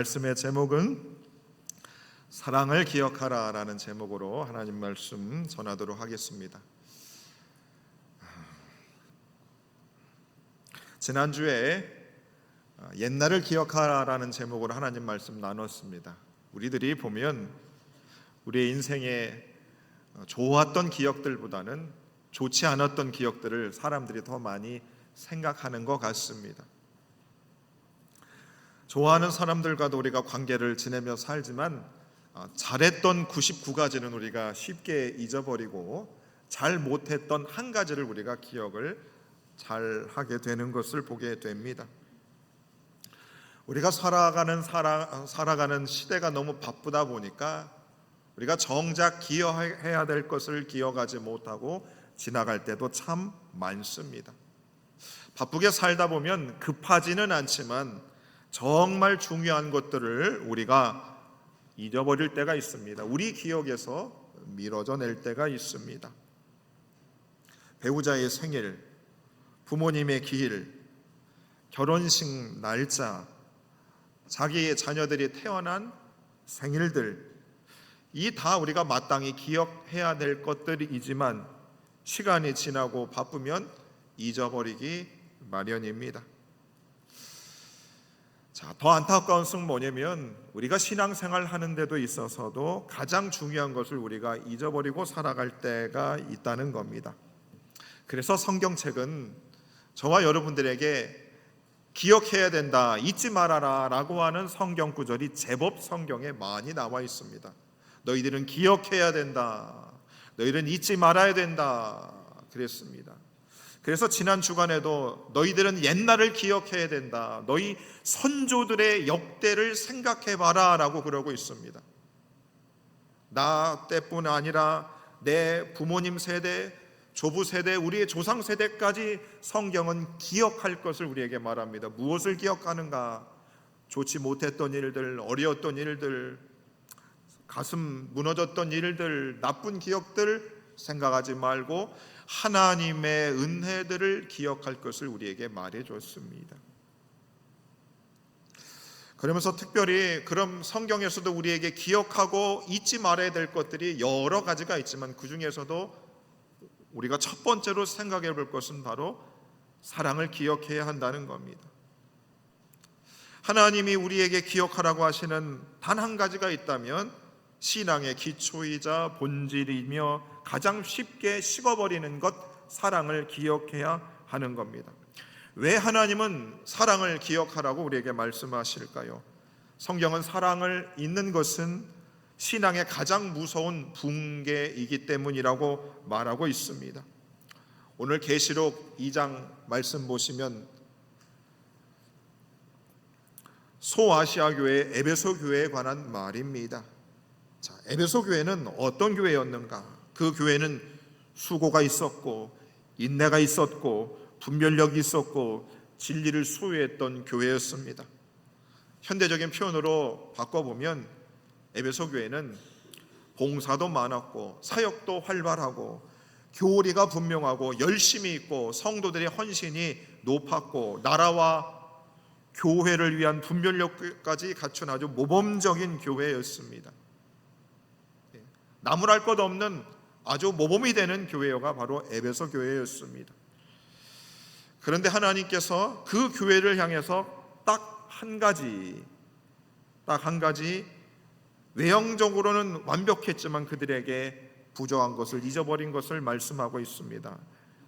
말씀의 제목은 사랑을 기억하라 라는 제목으로 하나님 말씀 전하도록 하겠습니다. 지난주에 옛날을 기억하라 라는 제목으로 하나님 말씀 나눴습니다. 우리들이 보면 우리의 인생에 좋았던 기억들보다는 좋지 않았던 기억들을 사람들이 더 많이 생각하는 것 같습니다. 좋아하는 사람들과도 우리가 관계를 지내며 살지만 잘했던 99가지는 우리가 쉽게 잊어버리고 잘 못했던 한 가지를 우리가 기억을 잘 하게 되는 것을 보게 됩니다. 우리가 살아가는 시대가 너무 바쁘다 보니까 우리가 정작 기여해야 될 것을 기억하지 못하고 지나갈 때도 참 많습니다. 바쁘게 살다 보면 급하지는 않지만 정말 중요한 것들을 우리가 잊어버릴 때가 있습니다. 우리 기억에서 미뤄져 낼 때가 있습니다. 배우자의 생일, 부모님의 기일, 결혼식 날짜, 자기의 자녀들이 태어난 생일들, 이 다 우리가 마땅히 기억해야 될 것들이지만 시간이 지나고 바쁘면 잊어버리기 마련입니다. 더 안타까운 것은 뭐냐면 우리가 신앙생활 하는 데도 있어서도 가장 중요한 것을 우리가 잊어버리고 살아갈 때가 있다는 겁니다. 그래서 성경책은 저와 여러분들에게 기억해야 된다, 잊지 말아라 라고 하는 성경 구절이 제법 성경에 많이 나와 있습니다. 너희들은 기억해야 된다, 너희들은 잊지 말아야 된다 그랬습니다. 그래서 지난 주간에도 너희들은 옛날을 기억해야 된다, 너희 선조들의 역대를 생각해봐라 라고 그러고 있습니다. 나 때뿐 아니라 내 부모님 세대, 조부 세대, 우리의 조상 세대까지 성경은 기억할 것을 우리에게 말합니다. 무엇을 기억하는가? 좋지 못했던 일들, 어려웠던 일들, 가슴 무너졌던 일들, 나쁜 기억들 생각하지 말고 하나님의 은혜들을 기억할 것을 우리에게 말해줬습니다. 그러면서 특별히 그럼 성경에서도 우리에게 기억하고 잊지 말아야 될 것들이 여러 가지가 있지만 그 중에서도 우리가 첫 번째로 생각해 볼 것은 바로 사랑을 기억해야 한다는 겁니다. 하나님이 우리에게 기억하라고 하시는 단 한 가지가 있다면 신앙의 기초이자 본질이며 가장 쉽게 식어버리는 것, 사랑을 기억해야 하는 겁니다. 왜 하나님은 사랑을 기억하라고 우리에게 말씀하실까요? 성경은 사랑을 잊는 것은 신앙의 가장 무서운 붕괴이기 때문이라고 말하고 있습니다. 오늘 계시록 2장 말씀 보시면 소아시아 교회 에베소 교회에 관한 말입니다. 자, 에베소 교회는 어떤 교회였는가? 그 교회는 수고가 있었고 인내가 있었고 분별력이 있었고 진리를 소유했던 교회였습니다. 현대적인 표현으로 바꿔보면 에베소 교회는 봉사도 많았고 사역도 활발하고 교리가 분명하고 열심히 있고 성도들의 헌신이 높았고 나라와 교회를 위한 분별력까지 갖춘 아주 모범적인 교회였습니다. 나무랄 것 없는 아주 모범이 되는 교회가 바로 에베소 교회였습니다. 그런데 하나님께서 그 교회를 향해서 딱 한 가지 외형적으로는 완벽했지만 그들에게 부족한 것을 잊어버린 것을 말씀하고 있습니다.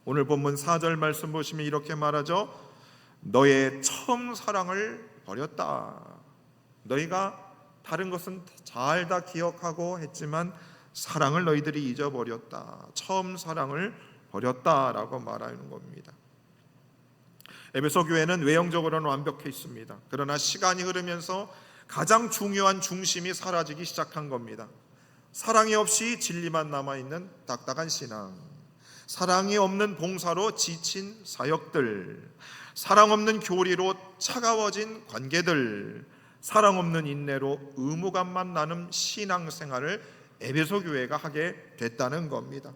오늘 본문 4절 말씀 보시면 이렇게 말하죠. 너의 처음 사랑을 버렸다. 너희가 다른 것은 잘 다 기억하고 했지만 사랑을 너희들이 잊어버렸다. 처음 사랑을 버렸다라고 말하는 겁니다. 에베소 교회는 외형적으로는 완벽해 있습니다. 그러나 시간이 흐르면서 가장 중요한 중심이 사라지기 시작한 겁니다. 사랑이 없이 진리만 남아있는 딱딱한 신앙, 사랑이 없는 봉사로 지친 사역들, 사랑 없는 교리로 차가워진 관계들, 사랑 없는 인내로 의무감만 나는 신앙생활을 에베소 교회가 하게 됐다는 겁니다.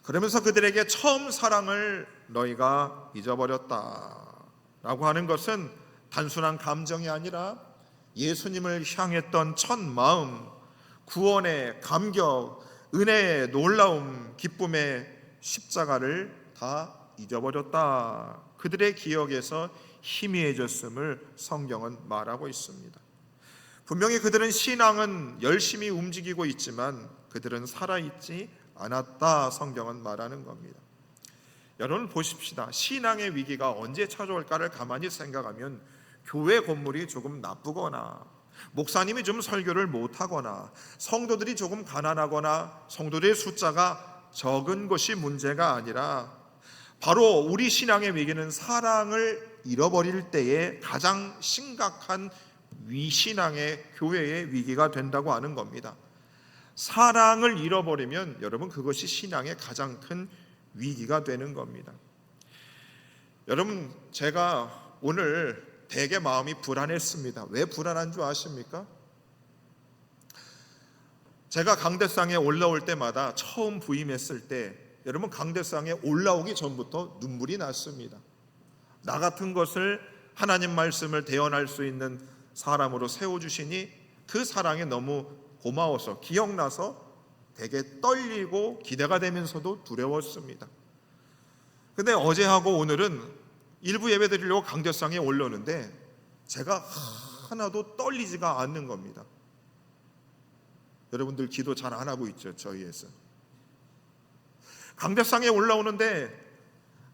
그러면서 그들에게 처음 사랑을 너희가 잊어버렸다 라고 하는 것은 단순한 감정이 아니라 예수님을 향했던 첫 마음, 구원의 감격, 은혜의 놀라움, 기쁨의 십자가를 다 잊어버렸다. 그들의 기억에서 희미해졌음을 성경은 말하고 있습니다. 분명히 그들은 신앙은 열심히 움직이고 있지만 그들은 살아있지 않았다. 성경은 말하는 겁니다. 여러분 보십시다. 신앙의 위기가 언제 찾아올까를 가만히 생각하면 교회 건물이 조금 나쁘거나 목사님이 좀 설교를 못하거나 성도들이 조금 가난하거나 성도들의 숫자가 적은 것이 문제가 아니라 바로 우리 신앙의 위기는 사랑을 잃어버릴 때에 가장 심각한 위신앙의 교회의 위기가 된다고 하는 겁니다. 사랑을 잃어버리면 여러분 그것이 신앙의 가장 큰 위기가 되는 겁니다. 여러분 제가 오늘 되게 마음이 불안했습니다. 왜 불안한 줄 아십니까? 제가 강대상에 올라올 때마다 처음 부임했을 때 여러분 강대상에 올라오기 전부터 눈물이 났습니다. 나 같은 것을 하나님 말씀을 대언할 수 있는 사람으로 세워주시니 그 사랑이 너무 고마워서 기억나서 되게 떨리고 기대가 되면서도 두려웠습니다. 근데 어제하고 오늘은 일부 예배 드리려고 강대상에 올라오는데 제가 하나도 떨리지가 않는 겁니다. 여러분들 기도 잘 안 하고 있죠, 저희에서. 강대상에 올라오는데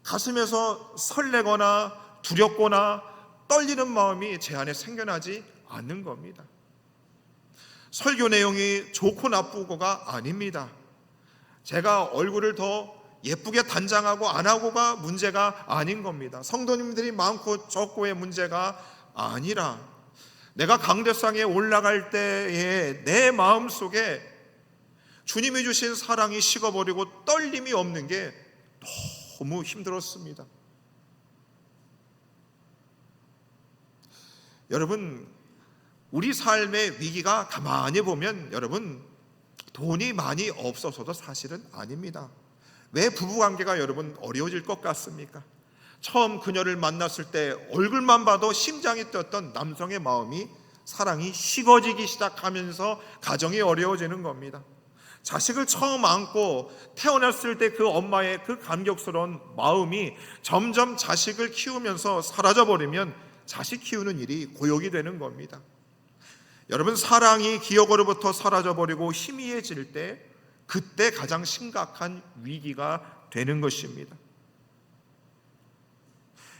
가슴에서 설레거나 두렵거나 떨리는 마음이 제 안에 생겨나지 않는 겁니다. 설교 내용이 좋고 나쁘고가 아닙니다. 제가 얼굴을 더 예쁘게 단장하고 안 하고가 문제가 아닌 겁니다. 성도님들이 많고 적고의 문제가 아니라 내가 강대상에 올라갈 때에 내 마음속에 주님이 주신 사랑이 식어버리고 떨림이 없는 게 너무 힘들었습니다. 여러분 우리 삶의 위기가 가만히 보면 여러분 돈이 많이 없어서도 사실은 아닙니다. 왜 부부관계가 여러분 어려워질 것 같습니까? 처음 그녀를 만났을 때 얼굴만 봐도 심장이 뛰었던 남성의 마음이 사랑이 식어지기 시작하면서 가정이 어려워지는 겁니다. 자식을 처음 안고 태어났을 때 그 엄마의 그 감격스러운 마음이 점점 자식을 키우면서 사라져버리면 자식 키우는 일이 고역이 되는 겁니다. 여러분 사랑이 기억으로부터 사라져버리고 희미해질 때 그때 가장 심각한 위기가 되는 것입니다.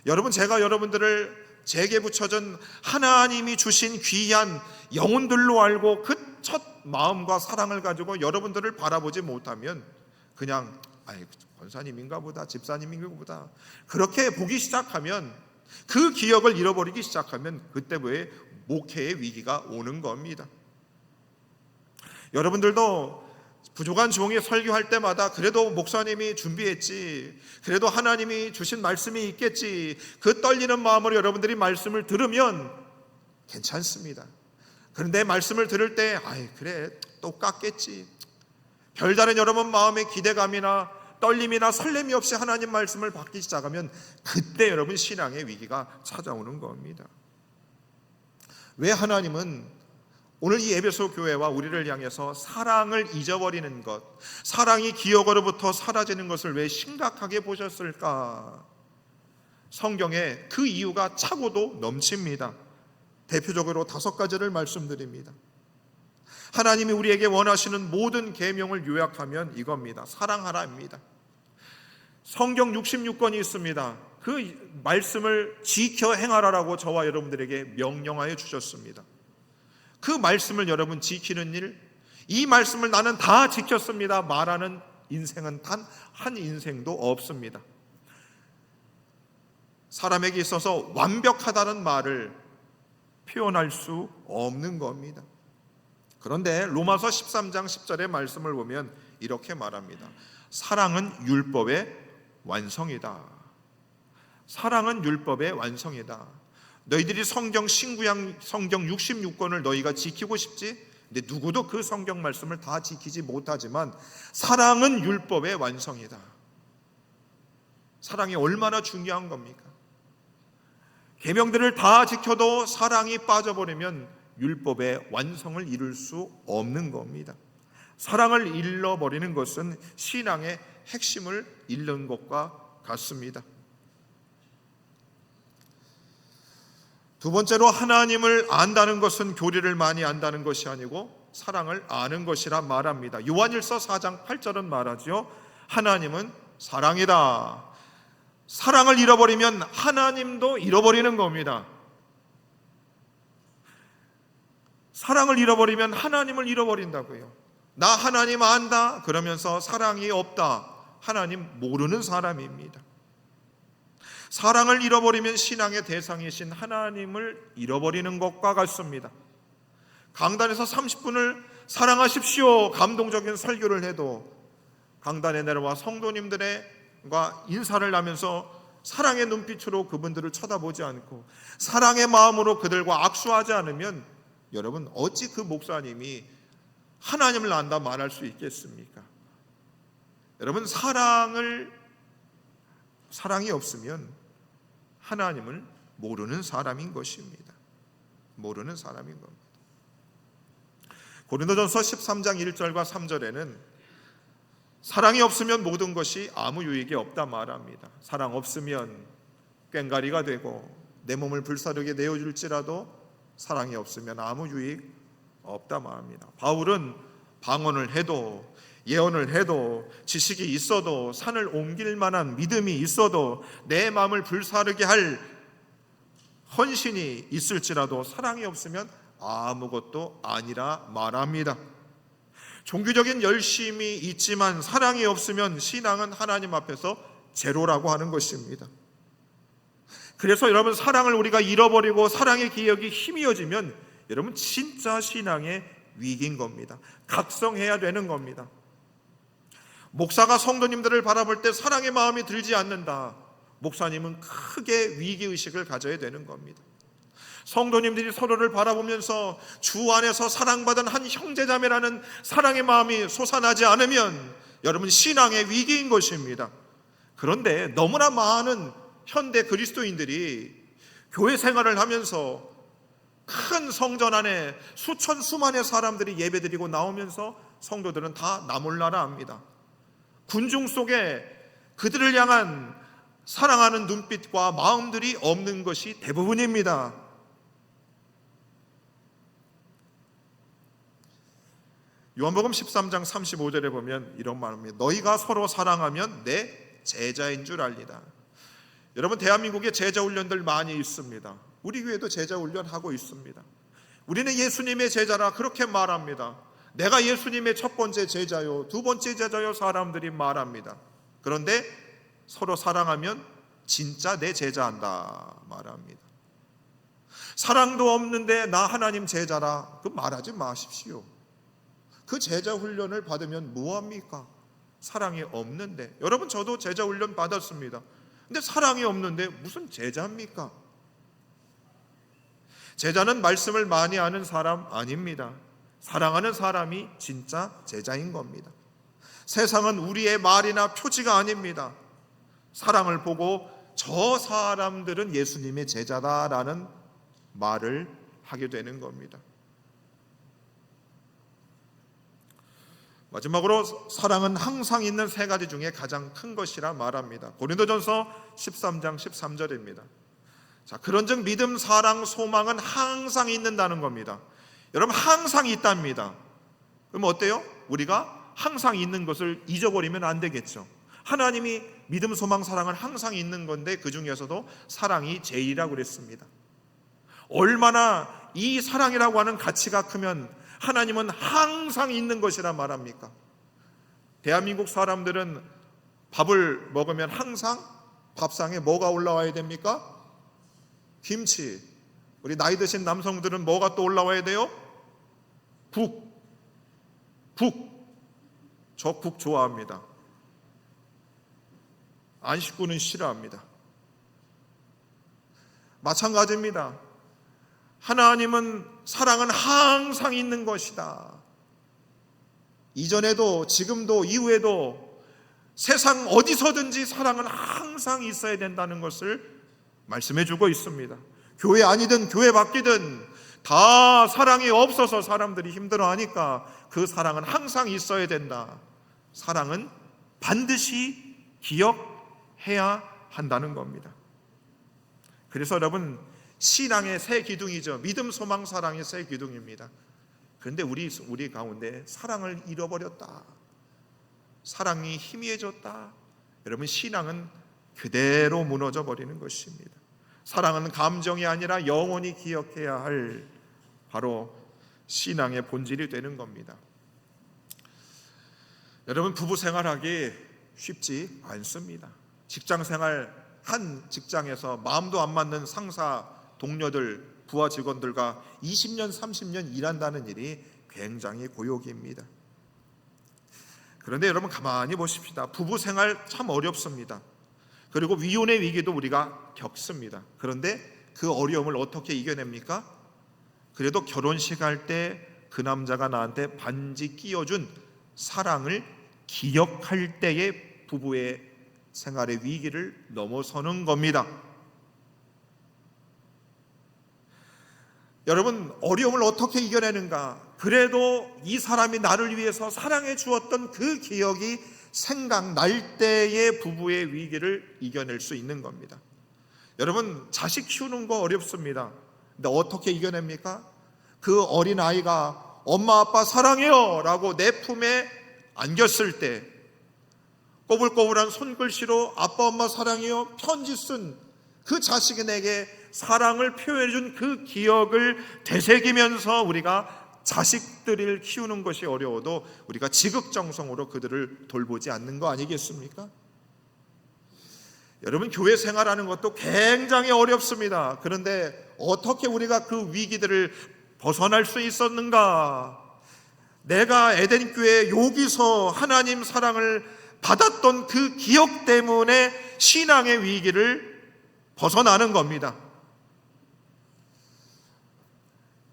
여러분 제가 여러분들을 제게 붙여진 하나님이 주신 귀한 영혼들로 알고 그 첫 마음과 사랑을 가지고 여러분들을 바라보지 못하면 그냥 권사님인가 보다 집사님인가 보다 그렇게 보기 시작하면 그 기억을 잃어버리기 시작하면 그때부터 목회의 위기가 오는 겁니다. 여러분들도 부족한 종이 설교할 때마다 그래도 목사님이 준비했지, 그래도 하나님이 주신 말씀이 있겠지, 그 떨리는 마음으로 여러분들이 말씀을 들으면 괜찮습니다. 그런데 말씀을 들을 때 그래 똑같겠지, 별다른 여러분 마음의 기대감이나 떨림이나 설렘이 없이 하나님 말씀을 받기 시작하면 그때 여러분 신앙의 위기가 찾아오는 겁니다. 왜 하나님은 오늘 이 에베소 교회와 우리를 향해서 사랑을 잊어버리는 것, 사랑이 기억으로부터 사라지는 것을 왜 심각하게 보셨을까? 성경에 그 이유가 차고도 넘칩니다. 대표적으로 5가지를 말씀드립니다. 하나님이 우리에게 원하시는 모든 계명을 요약하면 이겁니다. 사랑하라입니다. 성경 66권이 있습니다. 그 말씀을 지켜 행하라라고 저와 여러분들에게 명령하여 주셨습니다. 그 말씀을 여러분 지키는 일, 이 말씀을 나는 다 지켰습니다 말하는 인생은 단 한 인생도 없습니다. 사람에게 있어서 완벽하다는 말을 표현할 수 없는 겁니다. 그런데 로마서 13장 10절의 말씀을 보면 이렇게 말합니다. 사랑은 율법의 완성이다. 사랑은 율법의 완성이다. 너희들이 성경 신구약 성경 66권을 너희가 지키고 싶지? 근데 누구도 그 성경 말씀을 다 지키지 못하지만 사랑은 율법의 완성이다. 사랑이 얼마나 중요한 겁니까? 계명들을 다 지켜도 사랑이 빠져버리면 율법의 완성을 이룰 수 없는 겁니다. 사랑을 잃어버리는 것은 신앙의 핵심을 잃는 것과 같습니다. 두 번째로, 하나님을 안다는 것은 교리를 많이 안다는 것이 아니고 사랑을 아는 것이라 말합니다. 요한일서 4장 8절은 말하죠. 하나님은 사랑이다. 사랑을 잃어버리면 하나님도 잃어버리는 겁니다. 사랑을 잃어버리면 하나님을 잃어버린다고요. 나 하나님 안다 그러면서 사랑이 없다. 하나님 모르는 사람입니다. 사랑을 잃어버리면 신앙의 대상이신 하나님을 잃어버리는 것과 같습니다. 강단에서 30분을 사랑하십시오 감동적인 설교를 해도 강단에 내려와 성도님들과 인사를 하면서 사랑의 눈빛으로 그분들을 쳐다보지 않고 사랑의 마음으로 그들과 악수하지 않으면 여러분 어찌 그 목사님이 하나님을 안다 말할 수 있겠습니까? 여러분, 사랑이 없으면 하나님을 모르는 사람인 것입니다. 모르는 사람인 겁니다. 고린도전서 13장 1절과 3절에는 사랑이 없으면 모든 것이 아무 유익이 없다 말합니다. 사랑 없으면 꽹가리가 되고 내 몸을 불사르게 내어줄지라도 사랑이 없으면 아무 유익 없다 말합니다. 바울은 방언을 해도 예언을 해도 지식이 있어도 산을 옮길 만한 믿음이 있어도 내 마음을 불사르게 할 헌신이 있을지라도 사랑이 없으면 아무것도 아니라 말합니다. 종교적인 열심이 있지만 사랑이 없으면 신앙은 하나님 앞에서 제로라고 하는 것입니다. 그래서 여러분, 사랑을 우리가 잃어버리고 사랑의 기억이 희미해지면 여러분 진짜 신앙의 위기인 겁니다. 각성해야 되는 겁니다. 목사가 성도님들을 바라볼 때 사랑의 마음이 들지 않는다. 목사님은 크게 위기의식을 가져야 되는 겁니다. 성도님들이 서로를 바라보면서 주 안에서 사랑받은 한 형제자매라는 사랑의 마음이 솟아나지 않으면 여러분 신앙의 위기인 것입니다. 그런데 너무나 많은 현대 그리스도인들이 교회 생활을 하면서 큰 성전 안에 수만의 사람들이 예배드리고 나오면서 성도들은 다 나몰라라 합니다. 군중 속에 그들을 향한 사랑하는 눈빛과 마음들이 없는 것이 대부분입니다. 요한복음 13장 35절에 보면 이런 말입니다. 너희가 서로 사랑하면 내 제자인 줄 알리라. 여러분, 대한민국에 제자 훈련들 많이 있습니다. 우리 교회도 제자 훈련하고 있습니다. 우리는 예수님의 제자라 그렇게 말합니다. 내가 예수님의 첫 번째 제자요, 두 번째 제자요 사람들이 말합니다. 그런데 서로 사랑하면 진짜 내 제자한다 말합니다. 사랑도 없는데 나 하나님 제자라 그 말하지 마십시오. 그 제자 훈련을 받으면 뭐합니까? 사랑이 없는데. 여러분, 저도 제자 훈련 받았습니다. 근데 사랑이 없는데 무슨 제자입니까? 제자는 말씀을 많이 아는 사람 아닙니다. 사랑하는 사람이 진짜 제자인 겁니다. 세상은 우리의 말이나 표지가 아닙니다. 사랑을 보고 저 사람들은 예수님의 제자다라는 말을 하게 되는 겁니다. 마지막으로 사랑은 항상 있는 세 가지 중에 가장 큰 것이라 말합니다. 고린도전서 13장 13절입니다. 자, 그런즉 믿음, 사랑, 소망은 항상 있는다는 겁니다. 여러분, 항상 있답니다. 그럼 어때요? 우리가 항상 있는 것을 잊어버리면 안 되겠죠. 하나님이 믿음, 소망, 사랑은 항상 있는 건데 그 중에서도 사랑이 제일이라고 그랬습니다. 얼마나 이 사랑이라고 하는 가치가 크면 하나님은 항상 있는 것이라 말합니까? 대한민국 사람들은 밥을 먹으면 항상 밥상에 뭐가 올라와야 됩니까? 김치. 우리 나이 드신 남성들은 뭐가 또 올라와야 돼요? 국. 저 국 좋아합니다. 안 식구는 싫어합니다. 마찬가지입니다. 하나님은 사랑은 항상 있는 것이다. 이전에도 지금도 이후에도 세상 어디서든지 사랑은 항상 있어야 된다는 것을 말씀해 주고 있습니다. 교회 아니든 교회 밖이든 다 사랑이 없어서 사람들이 힘들어하니까 그 사랑은 항상 있어야 된다. 사랑은 반드시 기억해야 한다는 겁니다. 그래서 여러분, 신앙의 세 기둥이죠. 믿음, 소망, 사랑의 세 기둥입니다. 그런데 우리 가운데 사랑을 잃어버렸다, 사랑이 희미해졌다, 여러분, 신앙은 그대로 무너져 버리는 것입니다. 사랑은 감정이 아니라 영원히 기억해야 할 바로 신앙의 본질이 되는 겁니다. 여러분, 부부 생활하기 쉽지 않습니다. 직장 생활, 한 직장에서 마음도 안 맞는 상사, 동료들, 부하 직원들과 20년, 30년 일한다는 일이 굉장히 고역입니다. 그런데 여러분, 가만히 보십시다. 부부 생활 참 어렵습니다. 그리고 위혼의 위기도 우리가 겪습니다. 그런데 그 어려움을 어떻게 이겨냅니까? 그래도 결혼식 할 때 그 남자가 나한테 반지 끼워준 사랑을 기억할 때의 부부의 생활의 위기를 넘어서는 겁니다. 여러분, 어려움을 어떻게 이겨내는가? 그래도 이 사람이 나를 위해서 사랑해 주었던 그 기억이 생각날 때의 부부의 위기를 이겨낼 수 있는 겁니다. 여러분, 자식 키우는 거 어렵습니다. 근데 어떻게 이겨냅니까? 그 어린아이가 엄마 아빠 사랑해요 라고 내 품에 안겼을 때 꼬불꼬불한 손글씨로 아빠 엄마 사랑해요 편지 쓴 그 자식이 내게 사랑을 표현해 준 그 기억을 되새기면서 우리가 자식들을 키우는 것이 어려워도 우리가 지극정성으로 그들을 돌보지 않는 거 아니겠습니까? 여러분, 교회 생활하는 것도 굉장히 어렵습니다. 그런데 어떻게 우리가 그 위기들을 벗어날 수 있었는가? 내가 에덴교회 여기서 하나님 사랑을 받았던 그 기억 때문에 신앙의 위기를 벗어나는 겁니다.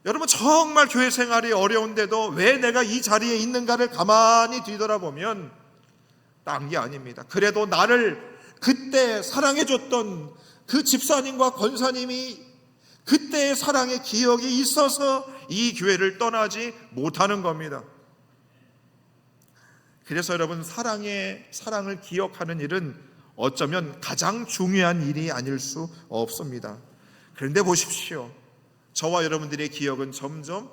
여러분, 정말 교회 생활이 어려운데도 왜 내가 이 자리에 있는가를 가만히 뒤돌아보면 딴 게 아닙니다. 그래도 나를 그때 사랑해줬던 그 집사님과 권사님이 그때의 사랑의 기억이 있어서 이 교회를 떠나지 못하는 겁니다. 그래서 여러분, 사랑을 기억하는 일은 어쩌면 가장 중요한 일이 아닐 수 없습니다. 그런데 보십시오. 저와 여러분들의 기억은 점점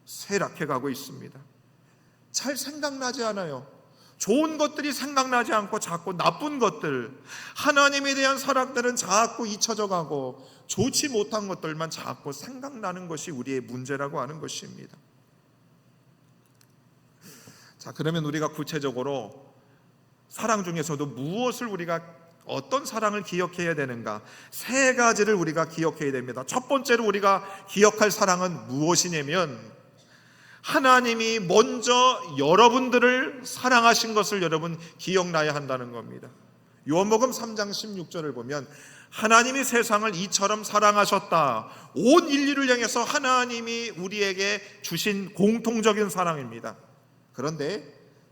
쇠락해 가고 있습니다. 잘 생각나지 않아요. 좋은 것들이 생각나지 않고 자꾸 나쁜 것들, 하나님에 대한 사랑들은 자꾸 잊혀져 가고 좋지 못한 것들만 자꾸 생각나는 것이 우리의 문제라고 하는 것입니다. 자, 그러면 우리가 구체적으로 사랑 중에서도 무엇을 우리가 어떤 사랑을 기억해야 되는가? 세 가지를 우리가 기억해야 됩니다. 첫 번째로 우리가 기억할 사랑은 무엇이냐면 하나님이 먼저 여러분들을 사랑하신 것을 여러분 기억나야 한다는 겁니다. 요한복음 3장 16절을 보면 하나님이 세상을 이처럼 사랑하셨다. 온 인류를 향해서 하나님이 우리에게 주신 공통적인 사랑입니다. 그런데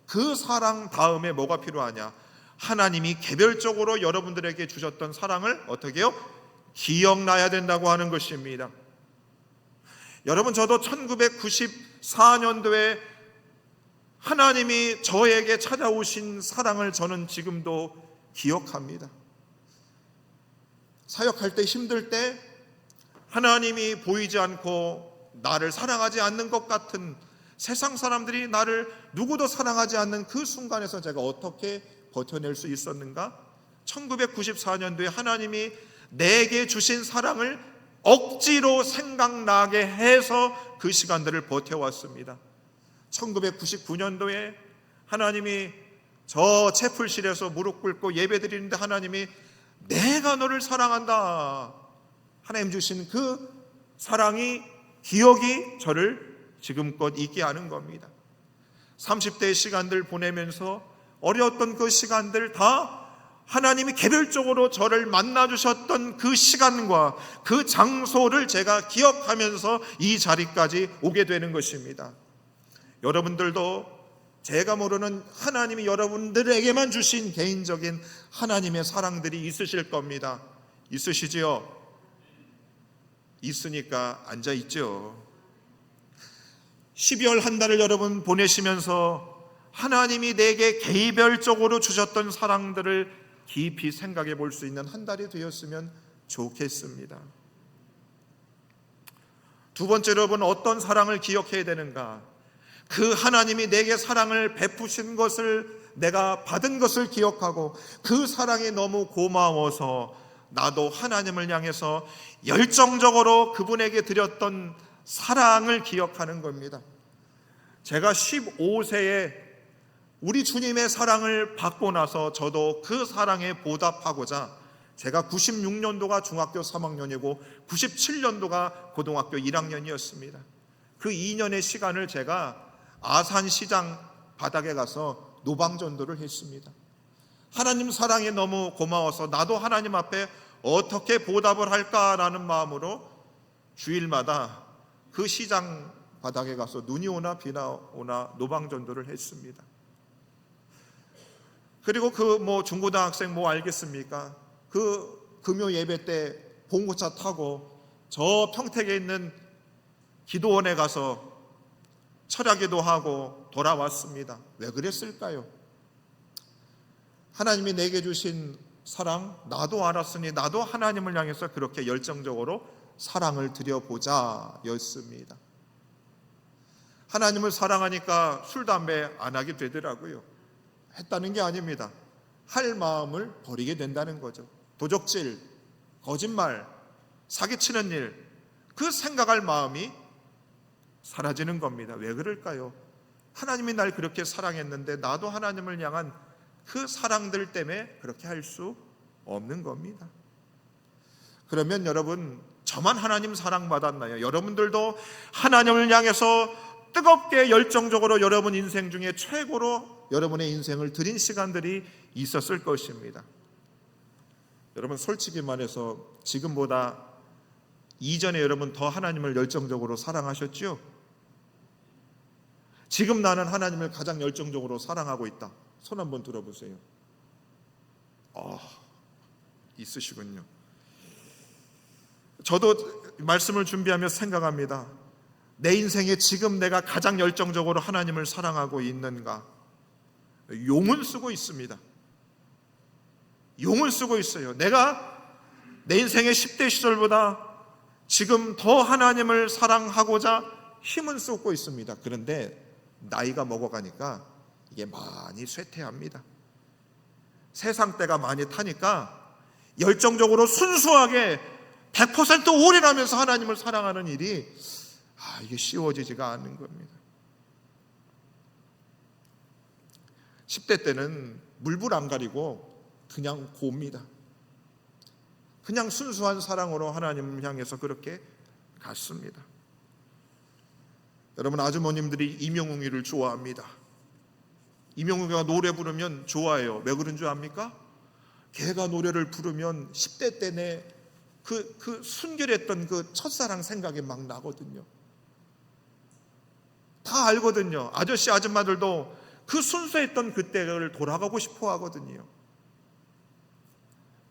그 사랑 다음에 뭐가 필요하냐? 하나님이 개별적으로 여러분들에게 주셨던 사랑을 어떻게 해요? 기억나야 된다고 하는 것입니다. 여러분, 저도 1994년도에 하나님이 저에게 찾아오신 사랑을 저는 지금도 기억합니다. 사역할 때 힘들 때 하나님이 보이지 않고 나를 사랑하지 않는 것 같은, 세상 사람들이 나를 누구도 사랑하지 않는 그 순간에서 제가 어떻게 버텨낼 수 있었는가? 1994년도에 하나님이 내게 주신 사랑을 억지로 생각나게 해서 그 시간들을 버텨왔습니다. 1999년도에 하나님이 저 채플실에서 무릎 꿇고 예배 드리는데 하나님이 내가 너를 사랑한다, 하나님 주신 그 사랑이, 기억이 저를 지금껏 있게 하는 겁니다. 30대의 시간들 보내면서 어려웠던 그 시간들 다 하나님이 개별적으로 저를 만나주셨던 그 시간과 그 장소를 제가 기억하면서 이 자리까지 오게 되는 것입니다. 여러분들도 제가 모르는 하나님이 여러분들에게만 주신 개인적인 하나님의 사랑들이 있으실 겁니다. 있으시지요? 있으니까 앉아 있죠. 12월 한 달을 여러분 보내시면서 하나님이 내게 개별적으로 주셨던 사랑들을 깊이 생각해 볼 수 있는 한 달이 되었으면 좋겠습니다. 두 번째로 여러분, 어떤 사랑을 기억해야 되는가? 그 하나님이 내게 사랑을 베푸신 것을, 내가 받은 것을 기억하고 그 사랑이 너무 고마워서 나도 하나님을 향해서 열정적으로 그분에게 드렸던 사랑을 기억하는 겁니다. 제가 15세에 우리 주님의 사랑을 받고 나서 저도 그 사랑에 보답하고자 제가 96년도가 중학교 3학년이고 97년도가 고등학교 1학년이었습니다. 그 2년의 시간을 제가 아산시장 바닥에 가서 노방전도를 했습니다. 하나님 사랑이 너무 고마워서 나도 하나님 앞에 어떻게 보답을 할까라는 마음으로 주일마다 그 시장 바닥에 가서 눈이 오나 비나 오나 노방전도를 했습니다. 그리고 그 중고등학생 알겠습니까? 그 금요 예배 때 봉고차 타고 저 평택에 있는 기도원에 가서 철야기도 하고 돌아왔습니다. 왜 그랬을까요? 하나님이 내게 주신 사랑, 나도 알았으니 나도 하나님을 향해서 그렇게 열정적으로 사랑을 드려보자 였습니다. 하나님을 사랑하니까 술, 담배 안 하게 되더라고요. 했다는 게 아닙니다. 할 마음을 버리게 된다는 거죠. 도적질, 거짓말, 사기치는 일, 그 생각할 마음이 사라지는 겁니다. 왜 그럴까요? 하나님이 날 그렇게 사랑했는데 나도 하나님을 향한 그 사랑들 때문에 그렇게 할 수 없는 겁니다. 그러면 여러분, 저만 하나님 사랑받았나요? 여러분들도 하나님을 향해서 뜨겁게 열정적으로 여러분 인생 중에 최고로 여러분의 인생을 드린 시간들이 있었을 것입니다. 여러분, 솔직히 말해서 지금보다 이전에 여러분 더 하나님을 열정적으로 사랑하셨죠? 지금 나는 하나님을 가장 열정적으로 사랑하고 있다. 손 한번 들어보세요. 있으시군요. 저도 말씀을 준비하며 생각합니다. 내 인생에 지금 내가 가장 열정적으로 하나님을 사랑하고 있는가? 용은 쓰고 있습니다. 용을 쓰고 있어요. 내가 내 인생의 10대 시절보다 지금 더 하나님을 사랑하고자 힘은 쏟고 있습니다. 그런데 나이가 먹어가니까 이게 많이 쇠퇴합니다. 세상 때가 많이 타니까 열정적으로 순수하게 100% 올인하면서 하나님을 사랑하는 일이 이게 쉬워지지가 않는 겁니다. 10대 때는 물불 안 가리고 그냥 곱니다. 그냥 순수한 사랑으로 하나님을 향해서 그렇게 갔습니다. 여러분, 아주머님들이 임영웅이를 좋아합니다. 임영웅이가 노래 부르면 좋아해요. 왜 그런 줄 압니까? 걔가 노래를 부르면 10대 때 내 그 순결했던 그 첫사랑 생각이 막 나거든요. 다 알거든요. 아저씨 아줌마들도 그 순수했던 그때를 돌아가고 싶어 하거든요.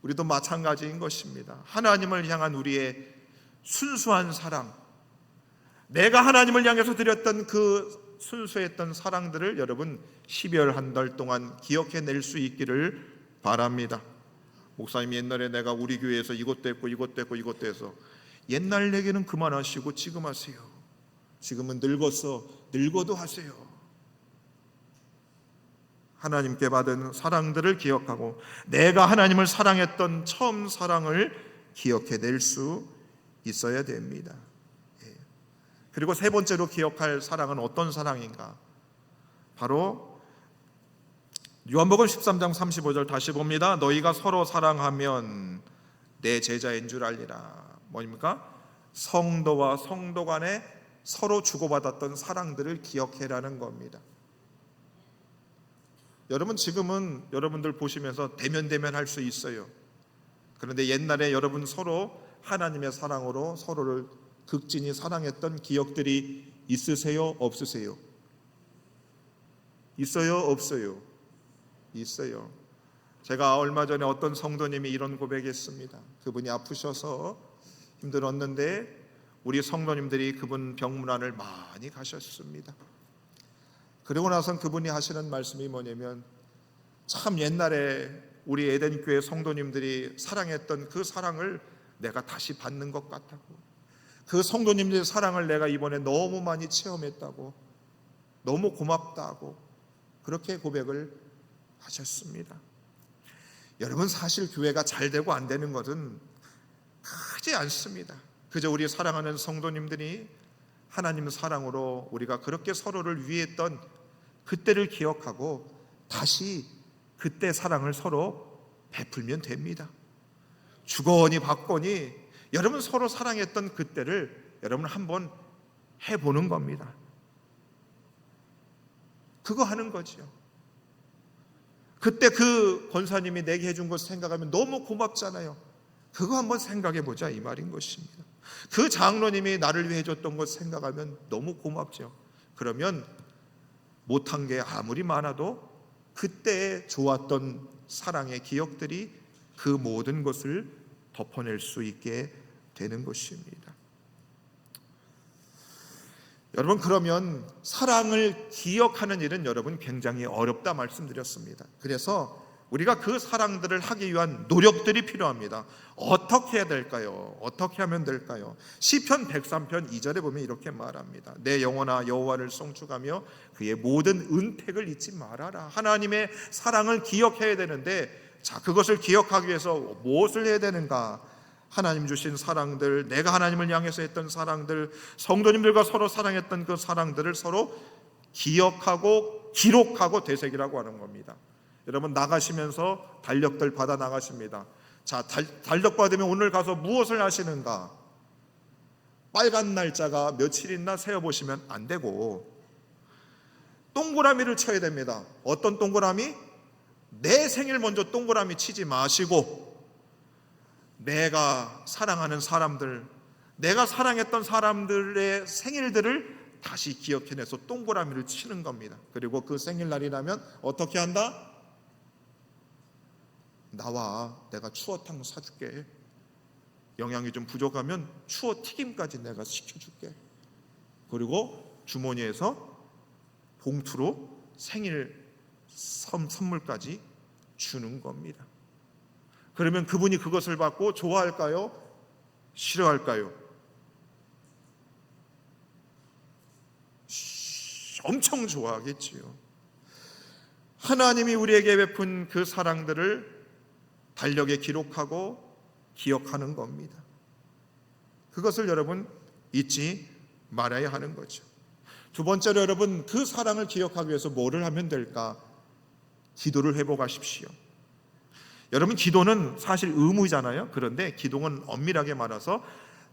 우리도 마찬가지인 것입니다. 하나님을 향한 우리의 순수한 사랑, 내가 하나님을 향해서 드렸던 그 순수했던 사랑들을 여러분 12월 한 달 동안 기억해낼 수 있기를 바랍니다. 목사님, 옛날에 내가 우리 교회에서 이것도 했고 이것도 했고 이것도 해서, 옛날 얘기는 그만하시고 지금 하세요. 지금은 늙었어. 늙어도 하세요. 하나님께 받은 사랑들을 기억하고 내가 하나님을 사랑했던 처음 사랑을 기억해낼 수 있어야 됩니다. 그리고 세 번째로 기억할 사랑은 어떤 사랑인가? 바로 요한복음 13장 35절 다시 봅니다. 너희가 서로 사랑하면 내 제자인 줄 알리라. 뭐입니까? 성도와 성도 간에 서로 주고받았던 사랑들을 기억해라는 겁니다. 여러분, 지금은 여러분들 보시면서 대면대면 할 수 있어요. 그런데 옛날에 여러분 서로 하나님의 사랑으로 서로를 극진히 사랑했던 기억들이 있으세요? 없으세요? 있어요? 없어요? 있어요. 제가 얼마 전에 어떤 성도님이 이런 고백했습니다. 그분이 아프셔서 힘들었는데 우리 성도님들이 그분 병문안을 많이 가셨습니다. 그리고 나선 그분이 하시는 말씀이 뭐냐면, 참 옛날에 우리 에덴교회 성도님들이 사랑했던 그 사랑을 내가 다시 받는 것 같다고, 그 성도님들의 사랑을 내가 이번에 너무 많이 체험했다고, 너무 고맙다고 그렇게 고백을 하셨습니다. 여러분, 사실 교회가 잘 되고 안 되는 것은 크지 않습니다. 그저 우리 사랑하는 성도님들이 하나님 사랑으로 우리가 그렇게 서로를 위했던 그때를 기억하고 다시 그때 사랑을 서로 베풀면 됩니다. 주거니 받거니 여러분 서로 사랑했던 그때를 여러분 한번 해보는 겁니다. 그거 하는 거죠. 그때 그 권사님이 내게 해준 것 생각하면 너무 고맙잖아요. 그거 한번 생각해 보자 이 말인 것입니다. 그 장로님이 나를 위해 해줬던 것 생각하면 너무 고맙죠. 그러면 못한 게 아무리 많아도 그때 좋았던 사랑의 기억들이 그 모든 것을 덮어낼 수 있게 되는 것입니다. 여러분, 그러면 사랑을 기억하는 일은 여러분 굉장히 어렵다 말씀드렸습니다. 그래서 우리가 그 사랑들을 하기 위한 노력들이 필요합니다. 어떻게 해야 될까요? 어떻게 하면 될까요? 시편 103편 2절에 보면 이렇게 말합니다. 내 영혼아 여호와를 송축하며 그의 모든 은택을 잊지 말아라. 하나님의 사랑을 기억해야 되는데, 자, 그것을 기억하기 위해서 무엇을 해야 되는가? 하나님 주신 사랑들, 내가 하나님을 향해서 했던 사랑들, 성도님들과 서로 사랑했던 그 사랑들을 서로 기억하고 기록하고 되새기라고 하는 겁니다. 여러분, 나가시면서 달력들 받아 나가십니다. 자, 달력 받으면 오늘 가서 무엇을 하시는가? 빨간 날짜가 며칠 있나 세어보시면 안 되고 동그라미를 쳐야 됩니다. 어떤 동그라미? 내 생일 먼저 동그라미 치지 마시고 내가 사랑하는 사람들, 내가 사랑했던 사람들의 생일들을 다시 기억해내서 동그라미를 치는 겁니다. 그리고 그 생일날이라면 어떻게 한다? 나와, 내가 추어탕 사줄게. 영양이 좀 부족하면 추어 튀김까지 내가 시켜줄게. 그리고 주머니에서 봉투로 생일 선물까지 주는 겁니다. 그러면 그분이 그것을 받고 좋아할까요? 싫어할까요? 엄청 좋아하겠지요. 하나님이 우리에게 베푼 그 사랑들을 달력에 기록하고 기억하는 겁니다. 그것을 여러분 잊지 말아야 하는 거죠. 두 번째로 여러분, 그 사랑을 기억하기 위해서 뭐를 하면 될까? 기도를 해보가십시오. 여러분, 기도는 사실 의무잖아요. 그런데 기도는 엄밀하게 말해서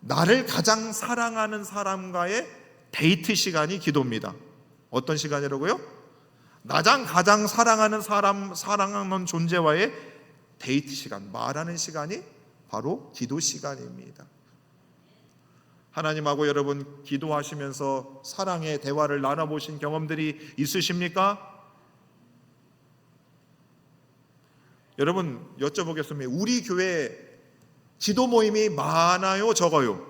나를 가장 사랑하는 사람과의 데이트 시간이 기도입니다. 어떤 시간이라고요? 나장 가장 사랑하는 사람, 사랑하는 존재와의 데이트 시간, 말하는 시간이 바로 기도 시간입니다. 하나님하고 여러분 기도하시면서 사랑의 대화를 나눠보신 경험들이 있으십니까? 여러분, 여쭤보겠습니다. 우리 교회 기도 모임이 많아요, 적어요?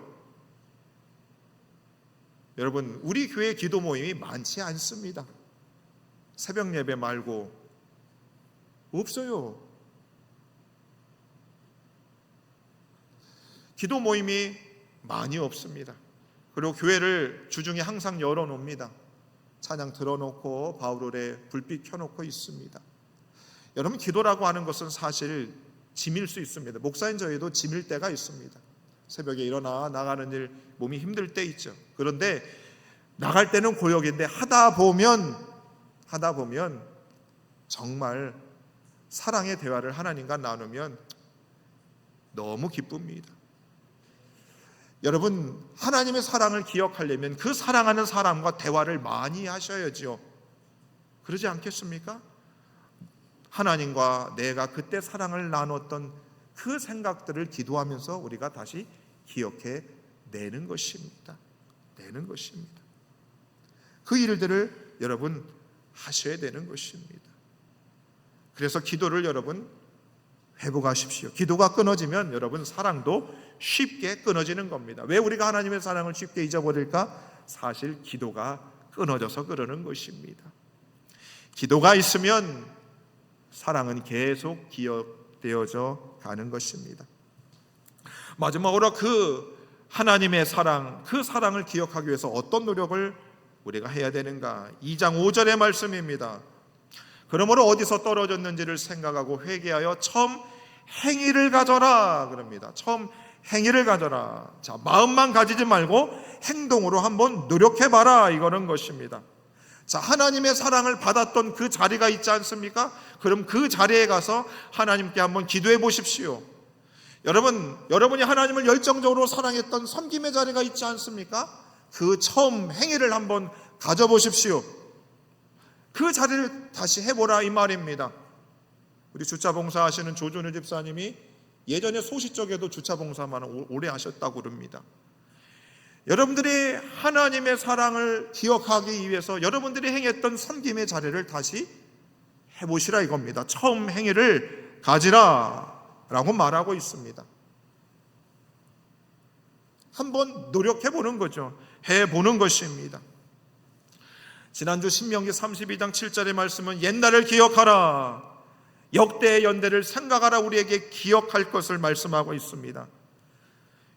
여러분, 우리 교회 기도 모임이 많지 않습니다. 새벽 예배 말고 없어요. 기도 모임이 많이 없습니다. 그리고 교회를 주중에 항상 열어놓습니다. 찬양 들어놓고 바울의 불빛 켜놓고 있습니다. 여러분, 기도라고 하는 것은 사실 짐일 수 있습니다. 목사인 저희도 짐일 때가 있습니다. 새벽에 일어나 나가는 일 몸이 힘들 때 있죠. 그런데 나갈 때는 고역인데 하다 보면 정말 사랑의 대화를 하나님과 나누면 너무 기쁩니다. 여러분, 하나님의 사랑을 기억하려면 그 사랑하는 사람과 대화를 많이 하셔야죠. 그러지 않겠습니까? 하나님과 내가 그때 사랑을 나눴던 그 생각들을 기도하면서 우리가 다시 기억해 내는 것입니다. 내는 것입니다. 그 일들을 여러분 하셔야 되는 것입니다. 그래서 기도를 여러분 회복하십시오. 기도가 끊어지면 여러분 사랑도 쉽게 끊어지는 겁니다. 왜 우리가 하나님의 사랑을 쉽게 잊어버릴까? 사실 기도가 끊어져서 그러는 것입니다. 기도가 있으면 사랑은 계속 기억되어져 가는 것입니다. 마지막으로 그 하나님의 사랑, 그 사랑을 기억하기 위해서 어떤 노력을 우리가 해야 되는가? 2장 5절의 말씀입니다. 그러므로 어디서 떨어졌는지를 생각하고 회개하여 처음 행위를 가져라 그럽니다. 처음 행위를 가져라. 자, 마음만 가지지 말고 행동으로 한번 노력해봐라 이거는 것입니다. 자, 하나님의 사랑을 받았던 그 자리가 있지 않습니까? 그럼 그 자리에 가서 하나님께 한번 기도해 보십시오. 여러분이 하나님을 열정적으로 사랑했던 섬김의 자리가 있지 않습니까? 그 처음 행위를 한번 가져보십시오. 그 자리를 다시 해보라 이 말입니다. 우리 주차봉사 하시는 조준우 집사님이 예전에 소시적에도 주차봉사만 오래 하셨다고 그럽니다. 여러분들이 하나님의 사랑을 기억하기 위해서 여러분들이 행했던 섬김의 자리를 다시 해보시라 이겁니다. 처음 행위를 가지라 라고 말하고 있습니다. 한번 노력해보는 거죠. 해보는 것입니다. 지난주 신명기 32장 7절의 말씀은 옛날을 기억하라, 역대의 연대를 생각하라, 우리에게 기억할 것을 말씀하고 있습니다.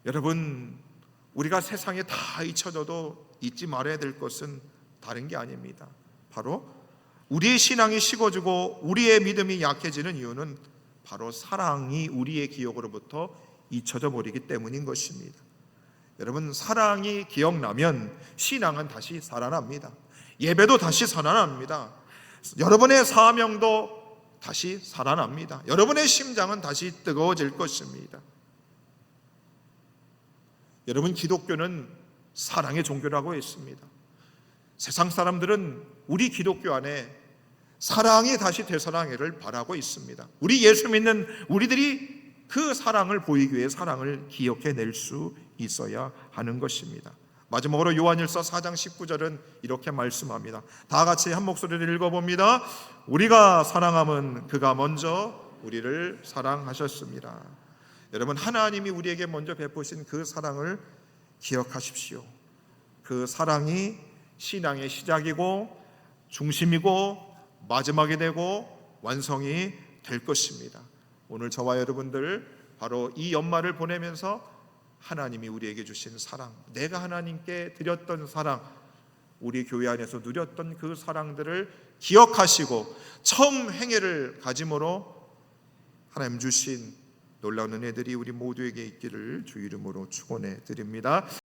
여러분, 우리가 세상에 다 잊혀져도 잊지 말아야 될 것은 다른 게 아닙니다. 바로 우리의 신앙이 식어지고 우리의 믿음이 약해지는 이유는 바로 사랑이 우리의 기억으로부터 잊혀져 버리기 때문인 것입니다. 여러분, 사랑이 기억나면 신앙은 다시 살아납니다. 예배도 다시 살아납니다. 여러분의 사명도 다시 살아납니다. 여러분의 심장은 다시 뜨거워질 것입니다. 여러분, 기독교는 사랑의 종교라고 했습니다. 세상 사람들은 우리 기독교 안에 사랑이 다시 되살아나기를 바라고 있습니다. 우리 예수 믿는 우리들이 그 사랑을 보이기 위해 사랑을 기억해낼 수 있어야 하는 것입니다. 마지막으로 요한일서 4장 19절은 이렇게 말씀합니다. 다 같이 한 목소리를 읽어봅니다. 우리가 사랑함은 그가 먼저 우리를 사랑하셨습니다. 여러분, 하나님이 우리에게 먼저 베푸신 그 사랑을 기억하십시오. 그 사랑이 신앙의 시작이고 중심이고 마지막이 되고 완성이 될 것입니다. 오늘 저와 여러분들 바로 이 연말을 보내면서 하나님이 우리에게 주신 사랑, 내가 하나님께 드렸던 사랑, 우리 교회 안에서 누렸던 그 사랑들을 기억하시고 처음 행위를 가짐으로 하나님 주신 놀라운 은혜들이 우리 모두에게 있기를 주 이름으로 축원해 드립니다.